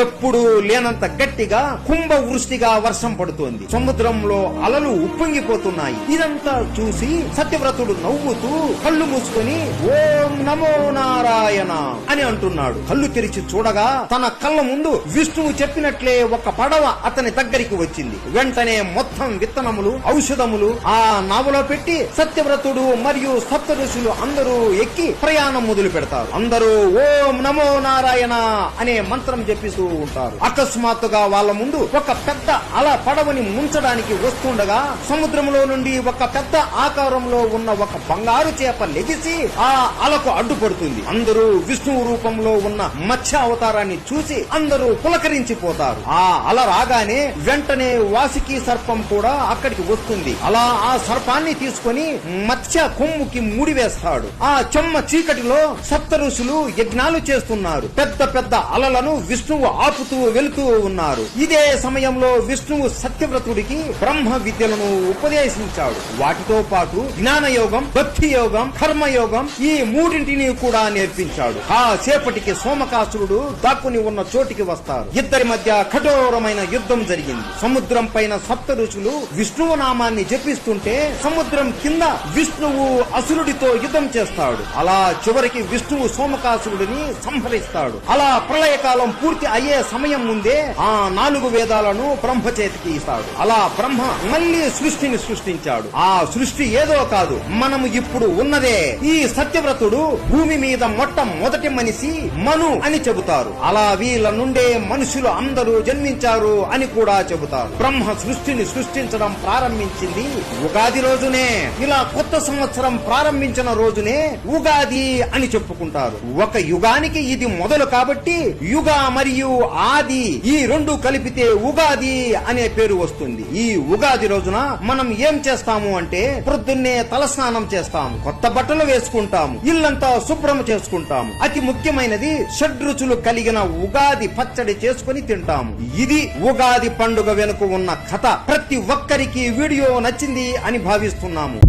ఎప్పుడు లేనంత గట్టిగా కుంభ వృష్టిగా వర్షం పడుతోంది. సముద్రంలో అలలు ఉప్పొంగిపోతున్నాయి. ఇదంతా చూసి సత్యవ్రతుడు నవ్వుతూ కళ్ళు మూసుకొని ఓం నమో నారాయణ అని అంటున్నాడు. కళ్ళు తెరిచి చూడగా తన కళ్ళ ముందు విష్ణువు చెప్పినట్లే ఒక పడవ అతని దగ్గరికి వచ్చింది. వెంటనే మొత్తం విత్తనములు, ఔషధములు ఆ నావలో పెట్టి సత్యవ్రతుడు మరియు సప్త ఋషులు అందరూ ఎక్కి ప్రయాణం మొదలు పెడతారు. అందరూ ఓం నమో నారాయణ అనే మంత్రం జపిస్తూ ఉంటారు. అకస్మాత్తుగా వాళ్ళ ముందు ఒక పెద్ద అల పడవని ముంచడానికి వస్తుండగా సముద్రంలో నుండి ఒక పెద్ద ఆకారంలో ఉన్న ఒక బంగారు చేప లెగిసి ఆ అలకు అడ్డుపడుతుంది. అందరూ విష్ణువు రూపంలో ఉన్న మత్స్య అవతారాన్ని చూసి అందరూ పులకరించిపోతారు. ఆ అల రాగానే వెంటనే వాసుకి సర్పం కూడా అక్కడికి వస్తుంది. అలా ఆ సర్పాన్ని తీసుకుని మత్స్య కొమ్ముకి ముడివేస్తాడు. ఆ చెమ్మ చీకటిలో సప్త ఋషులు యజ్ఞాలు చేస్తున్నారు. పెద్ద పెద్ద అలలను విష్ణువు ఆపుతూ వెళుతూ ఉన్నారు. ఇదే సమయంలో విష్ణువు సత్యవ్రతుడికి బ్రహ్మ విద్యలను ఉపదేశించాడు. వాటితో పాటు జ్ఞానయోగం, భక్తి యోగం, కర్మయోగం ఈ మూడింటిని కూడా నేర్పించాడు. ఆ సేపటికి సోమకాసురుడు దాక్కుని ఉన్న చోటికి వస్తారు. ఇద్దరి మధ్య కఠోరమైన యుద్ధం జరిగింది. సముద్రం పైన సప్త ఋషులు విష్ణువు నామాన్ని జపిస్తుంటే సముద్రం కింద విష్ణువు అసురుడితో యుద్ధం చేస్తాడు. అలా చివరికి విష్ణువు సోమకాసురుడిని సంహరిస్తాడు. అలా ప్రళయకాలం పూర్తి అయ్యే సమయం ముందే ఆ 4 వేదాలను బ్రహ్మ చేతికి ఇస్తాడు. అలా బ్రహ్మ మళ్లీ సృష్టిని సృష్టించాడు. ఆ సృష్టి ఏదో కాదు, మనము ఇప్పుడు ఉన్నదే. ఈ సత్యవ్రతుడు భూమి మీద మొట్టమొదటి మనిషి మను అని చెబుతారు. అలా వీళ్ళ నుండే మనుషులు అందరూ జన్మించారు అని కూడా చెబుతారు. బ్రహ్మ సృష్టిని సృష్టించడం ప్రారంభించింది ఉగాది రోజునే. ఇలా కొత్త సంవత్సరం ప్రారంభించిన రోజునే ఉగాది అని చెప్పుకుంటారు. ఒక యుగానికి ఇది మొదలు కాబట్టి యుగ మరియు ఆది ఈ రెండు కలిపితే ఉగాది అనే పేరు వస్తుంది. ఈ ఉగాది రోజున మనం ఏం చేస్తాము అంటే ప్రొద్దున్నే తలస్నానం చేస్తాము, కొత్త బట్టలు వేసుకుంటాము, ఇల్లంతా శుభ్రం చేసుకుంటాము. అతి ముఖ్యమైనది షడ్రుచులు కలిగిన ఉగాది పచ్చడి చేసుకుని తింటాము. ఇది ఉగాది పండుగ వెనుక ఉన్న కథ. ప్రతి ఒక్కరికి వీడియో నచ్చింది అని భావిస్తున్నాము.